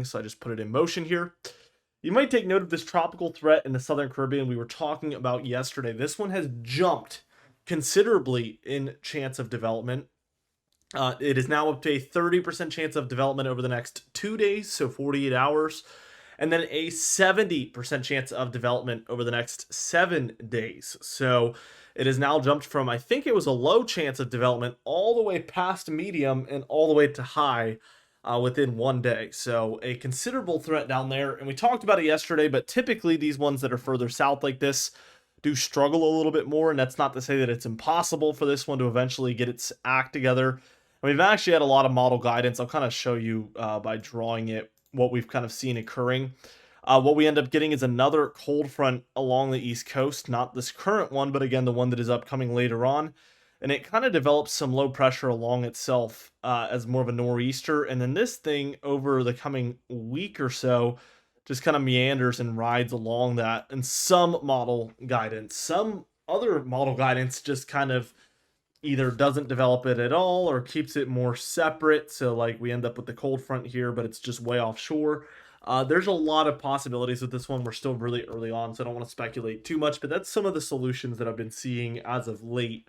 so I just put it in motion here. You might take note of this tropical threat in the Southern Caribbean we were talking about yesterday. This one has jumped considerably in chance of development. It is now up to a 30% chance of development over the next 2 days, so 48 hours, and then a 70% chance of development over the next 7 days. So it has now jumped from, I think it was a low chance of development, all the way past medium and all the way to high within 1 day. So a considerable threat down there. And we talked about it yesterday, but typically these ones that are further south like this do struggle a little bit more. And that's not to say that it's impossible for this one to eventually get its act together. And we've actually had a lot of model guidance. I'll kind of show you by drawing it what we've kind of seen occurring. What we end up getting is another cold front along the East Coast, not this current one, but again, the one that is upcoming later on. And it kind of develops some low pressure along itself as more of a nor'easter. And then this thing over the coming week or so just kind of meanders and rides along that. And some model guidance, some other model guidance just kind of either doesn't develop it at all or keeps it more separate. So like we end up with the cold front here, but it's just way offshore. There's a lot of possibilities with this one. We're still really early on, so I don't want to speculate too much, but that's some of the solutions that I've been seeing as of late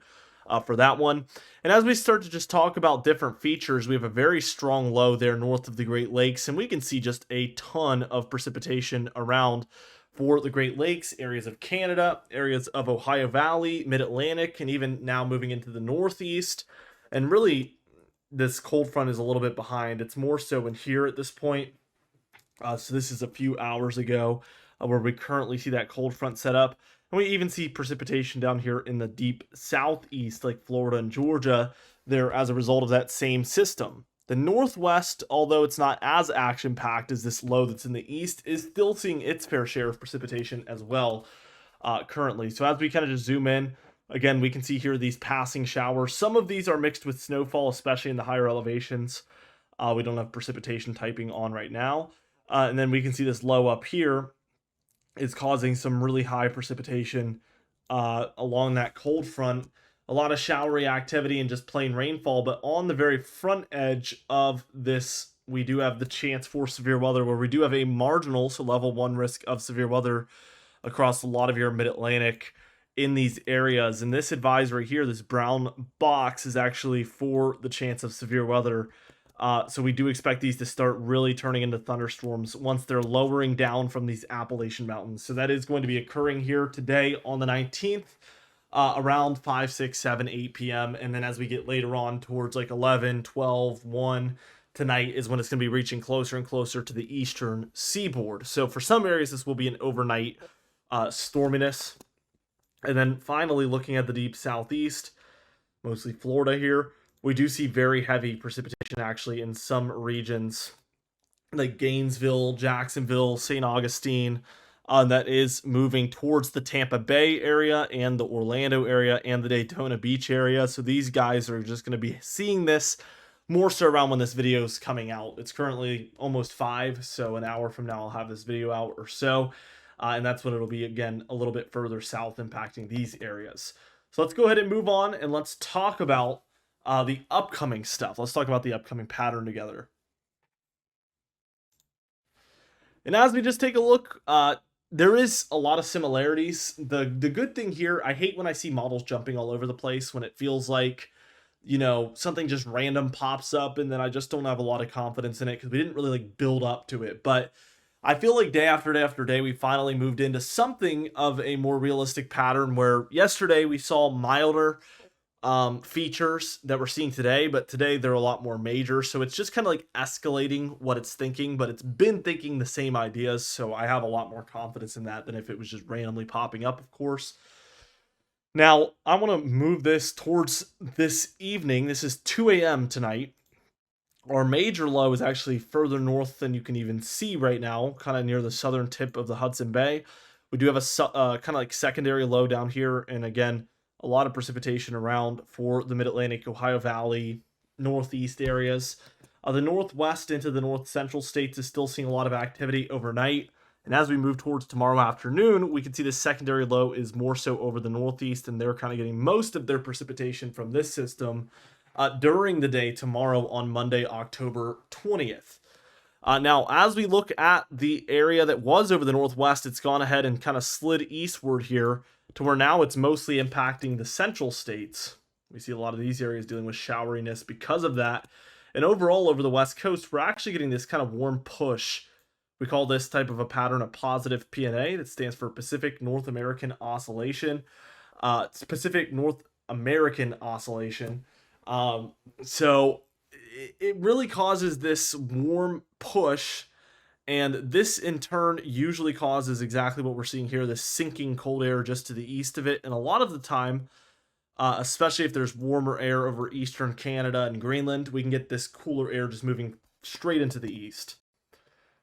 for that one. And as we start to just talk about different features, we have a very strong low there north of the Great Lakes, and we can see just a ton of precipitation around for the Great Lakes, areas of Canada, areas of Ohio Valley, Mid-Atlantic, and even now moving into the Northeast. And really, this cold front is a little bit behind. It's more so in here at this point. So this is a few hours ago where we currently see that cold front set up. And we even see precipitation down here in the deep southeast, like Florida and Georgia, there as a result of that same system. The Northwest, although it's not as action-packed as this low that's in the east, is still seeing its fair share of precipitation as well currently. So as we kind of just zoom in, again, we can see here these passing showers. Some of these are mixed with snowfall, especially in the higher elevations. We don't have precipitation typing on right now. And then we can see this low up here is causing some really high precipitation along that cold front. A lot of showery activity and just plain rainfall, but on the very front edge of this, we do have the chance for severe weather where we do have a marginal, so level 1 risk of severe weather across a lot of your mid-Atlantic in these areas. And this advisory here, this brown box, is actually for the chance of severe weather. So we do expect these to start really turning into thunderstorms once they're lowering down from these Appalachian Mountains. So that is going to be occurring here today on the 19th. Around 5, 6, 7, 8 p.m. And then as we get later on towards like 11, 12, 1 tonight is when it's going to be reaching closer and closer to the eastern seaboard. So for some areas, this will be an overnight storminess. And then finally, looking at the deep southeast, mostly Florida here, we do see very heavy precipitation actually in some regions like Gainesville, Jacksonville, St. Augustine, that is moving towards the Tampa Bay area and the Orlando area and the Daytona Beach area. So these guys are just going to be seeing this more so around when this video is coming out. It's currently almost 5, so an hour from now I'll have this video out or so. And that's when it'll be, again, a little bit further south impacting these areas. So let's go ahead and move on and let's talk about the upcoming stuff. Let's talk about the upcoming pattern together. And as we just take a look, there is a lot of similarities. The good thing here, I hate when I see models jumping all over the place when it feels like, you know, something just random pops up and then I just don't have a lot of confidence in it because we didn't really like build up to it. But I feel like day after day after day, we finally moved into something of a more realistic pattern where yesterday we saw milder features that we're seeing today, but today they're a lot more major. So it's just kind of like escalating what it's thinking, but it's been thinking the same ideas. So I have a lot more confidence in that than if it was just randomly popping up, of course. Now, I want to move this towards this evening. This is 2 a.m. tonight. Our major low is actually further north than you can even see right now, kind of near the southern tip of the Hudson Bay. We do have a kind of like secondary low down here. And again, a lot of precipitation around for the Mid-Atlantic, Ohio Valley, Northeast areas. The Northwest into the North Central states is still seeing a lot of activity overnight. And as we move towards tomorrow afternoon, we can see the secondary low is more so over the Northeast, and they're kind of getting most of their precipitation from this system during the day tomorrow on Monday, October 20th. Now, as we look at the area that was over the northwest, it's gone ahead and kind of slid eastward here to where now it's mostly impacting the central states. We see a lot of these areas dealing with showeriness because of that. And overall, over the west coast, we're actually getting this kind of warm push. We call this type of a pattern a positive PNA. That stands for Pacific North American Oscillation. Pacific North American Oscillation. So it really causes this warm push, and this in turn usually causes exactly what we're seeing here, this sinking cold air just to the east of it. And a lot of the time, especially if there's warmer air over eastern Canada and Greenland, we can get this cooler air just moving straight into the east.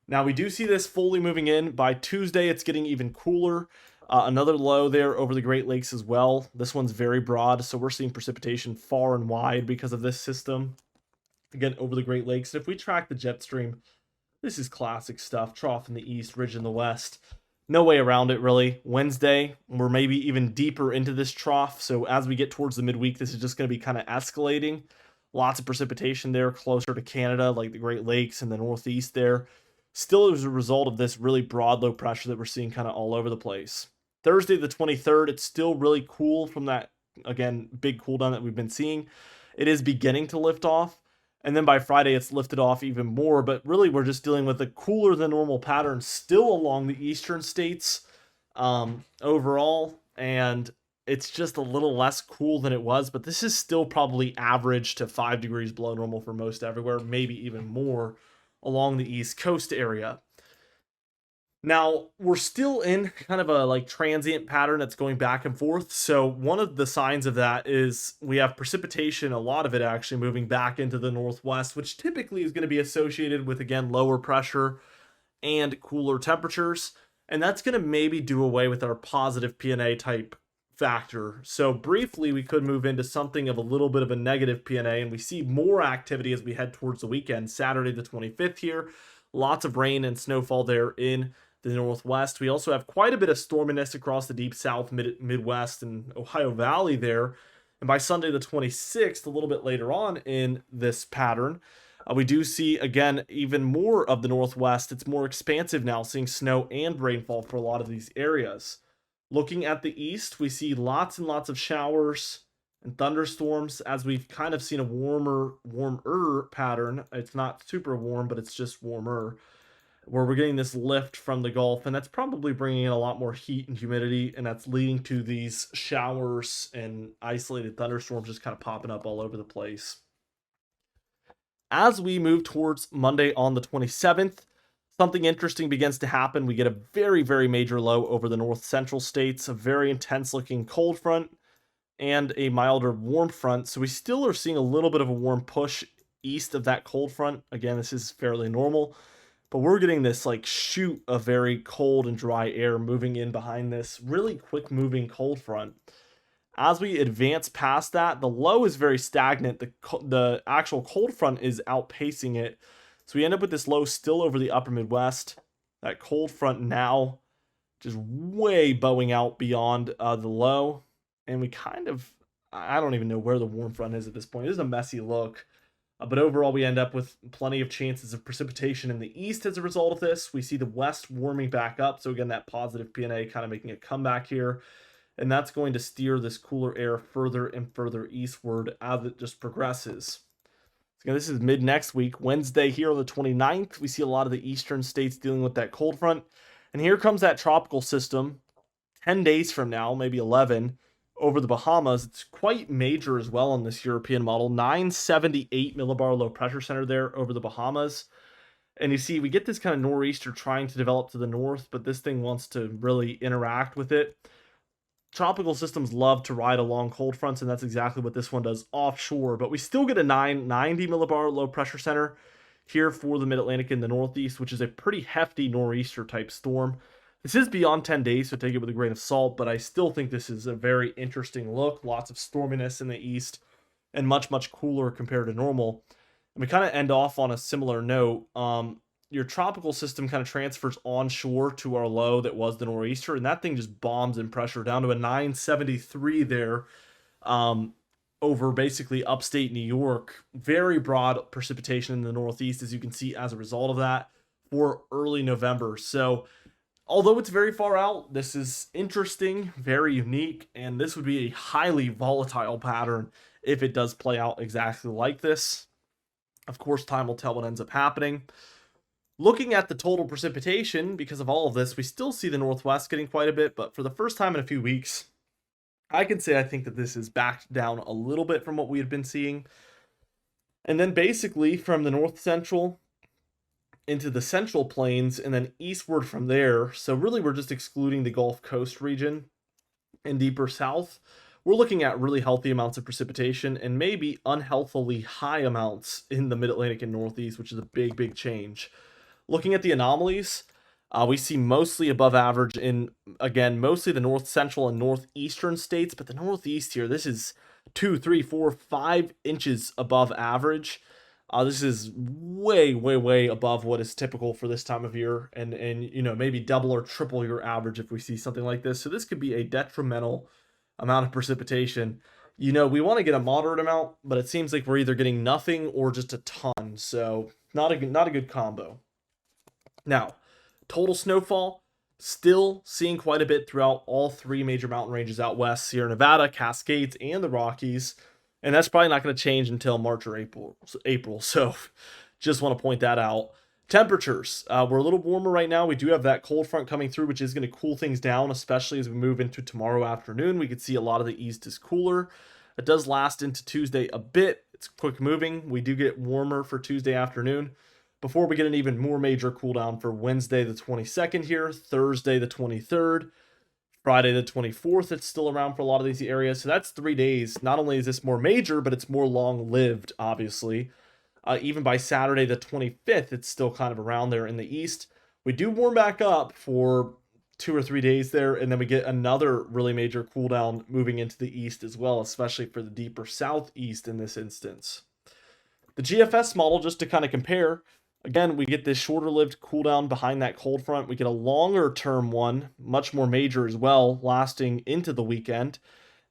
Now we do see this fully moving in. By Tuesday, it's getting even cooler. Another low there over the Great Lakes as well. This one's very broad, so we're seeing precipitation far and wide because of this system. Again, over the Great Lakes. And if we track the jet stream, this is classic stuff. Trough in the east, ridge in the west. No way around it, really. Wednesday, we're maybe even deeper into this trough. So as we get towards the midweek, this is just going to be kind of escalating. Lots of precipitation there closer to Canada, like the Great Lakes and the Northeast there. Still as a result of this really broad low pressure that we're seeing kind of all over the place. Thursday the 23rd, it's still really cool from that, again, big cool down that we've been seeing. It is beginning to lift off. And then by Friday, it's lifted off even more. But really, we're just dealing with a cooler than normal pattern still along the eastern states overall. And it's just a little less cool than it was. But this is still probably average to 5 degrees below normal for most everywhere, maybe even more along the East Coast area. Now, we're still in kind of a transient pattern that's going back and forth. So one of the signs of that is we have precipitation, a lot of it actually moving back into the northwest, which typically is going to be associated with, again, lower pressure and cooler temperatures. And that's going to maybe do away with our positive PNA type factor. So briefly, we could move into something of a little bit of a negative PNA, and we see more activity as we head towards the weekend. Saturday the 25th here, lots of rain and snowfall there in the northwest. We also have quite a bit of storminess across the deep south, Midwest, and Ohio Valley there. And by Sunday the 26th, a little bit later on in this pattern, we do see, again, even more of the northwest. It's more expansive now, seeing snow and rainfall for a lot of these areas. Looking at the east, we see lots and lots of showers and thunderstorms as we've kind of seen a warmer pattern. It's not super warm, but it's just warmer, where we're getting this lift from the Gulf, and that's probably bringing in a lot more heat and humidity, and that's leading to these showers and isolated thunderstorms just kind of popping up all over the place. As we move towards Monday on the 27th, something interesting begins to happen. We get a very, very major low over the north central states, a very intense looking cold front, and a milder warm front. So we still are seeing a little bit of a warm push east of that cold front. Again, this is fairly normal. But we're getting this shoot of very cold and dry air moving in behind this really quick moving cold front. As we advance past that, the low is very stagnant. The actual cold front is outpacing it. So we end up with this low still over the upper Midwest. That cold front now just way bowing out beyond the low. And we I don't even know where the warm front is at this point. It is a messy look. But overall, we end up with plenty of chances of precipitation in the east as a result of this. We see the west warming back up. So again, that positive PNA kind of making a comeback here. And that's going to steer this cooler air further and further eastward as it just progresses. So again, this is mid next week. Wednesday here on the 29th, we see a lot of the eastern states dealing with that cold front. And here comes that tropical system 10 days from now, maybe 11, over the Bahamas. It's quite major as well on this European model. 978 millibar low pressure center there over the Bahamas. And you see, we get this kind of nor'easter trying to develop to the north, but this thing wants to really interact with it. Tropical systems love to ride along cold fronts, and that's exactly what this one does offshore. But we still get a 990 millibar low pressure center here for the mid-Atlantic and the Northeast, which is a pretty hefty nor'easter type storm. This is beyond 10 days, so take it with a grain of salt, but I still think this is a very interesting look. Lots of storminess in the east and much, much cooler compared to normal. And we kind of end off on a similar note. Your tropical system kind of transfers onshore to our low that was the nor'easter, and that thing just bombs in pressure down to a 973 there over basically upstate New York. Very broad precipitation in the Northeast, as you can see, as a result of that for early November. So although it's very far out, this is interesting, very unique, and this would be a highly volatile pattern if it does play out exactly like this. Of course, time will tell what ends up happening. Looking at the total precipitation, because of all of this, we still see the Northwest getting quite a bit, but for the first time in a few weeks, I can say I think that this is backed down a little bit from what we had been seeing. And then basically from the north central into the central plains and then eastward from there. So really we're just excluding the Gulf Coast region and deeper south. We're looking at really healthy amounts of precipitation and maybe unhealthily high amounts in the mid-Atlantic and Northeast, which is a big, big change. Looking at the anomalies, we see mostly above average in, again, mostly the north central and northeastern states, but the Northeast here, this is 2, 3, 4, 5 inches above average. This is way, way, way above what is typical for this time of year, and you know, maybe double or triple your average if we see something like this. So this could be a detrimental amount of precipitation. You know, we want to get a moderate amount, but it seems like we're either getting nothing or just a ton. So not a good combo. Now, total snowfall, still seeing quite a bit throughout all 3 major mountain ranges out west: Sierra Nevada, Cascades, and the Rockies. And that's probably not going to change until March or April. So just want to point that out. Temperatures, we're a little warmer right now. We do have that cold front coming through, which is going to cool things down, especially as we move into tomorrow afternoon. We could see a lot of the east is cooler. It does last into Tuesday a bit. It's quick moving. We do get warmer for Tuesday afternoon before we get an even more major cool down for Wednesday the 22nd here, Thursday the 23rd, Friday the 24th. It's still around for a lot of these areas. So that's 3 days. Not only is this more major, but it's more long-lived, obviously. Even by Saturday the 25th, it's still kind of around there in the east. We do warm back up for 2 or 3 days there, and then we get another really major cool down moving into the east as well, especially for the deeper southeast in this instance. The GFS model, just to kind of compare, again, we get this shorter-lived cool down behind that cold front. We get a longer-term one, much more major as well, lasting into the weekend,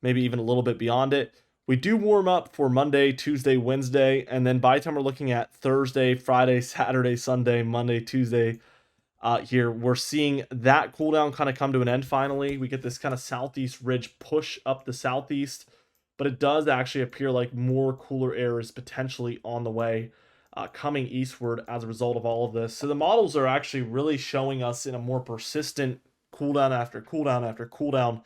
maybe even a little bit beyond it. We do warm up for Monday, Tuesday, Wednesday, and then by the time we're looking at Thursday, Friday, Saturday, Sunday, Monday, Tuesday, here, we're seeing that cool down kind of come to an end finally. We get this kind of southeast ridge push up the southeast, but it does actually appear like more cooler air is potentially on the way, coming eastward as a result of all of this. So the models are actually really showing us in a more persistent cool down after cool down after cool down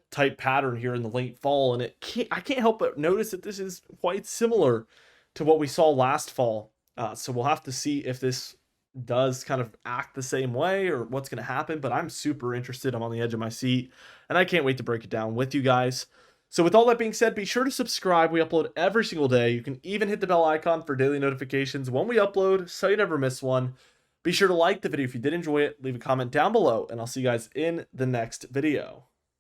type pattern here in the late fall, and I can't help but notice that this is quite similar to what we saw last fall. So we'll have to see if this does kind of act the same way or what's going to happen, but I'm super interested. I'm on the edge of my seat, and I can't wait to break it down with you guys. So with all that being said, be sure to subscribe. We upload every single day. You can even hit the bell icon for daily notifications when we upload, so you never miss one. Be sure to like the video if you did enjoy it, leave a comment down below, and I'll see you guys in the next video.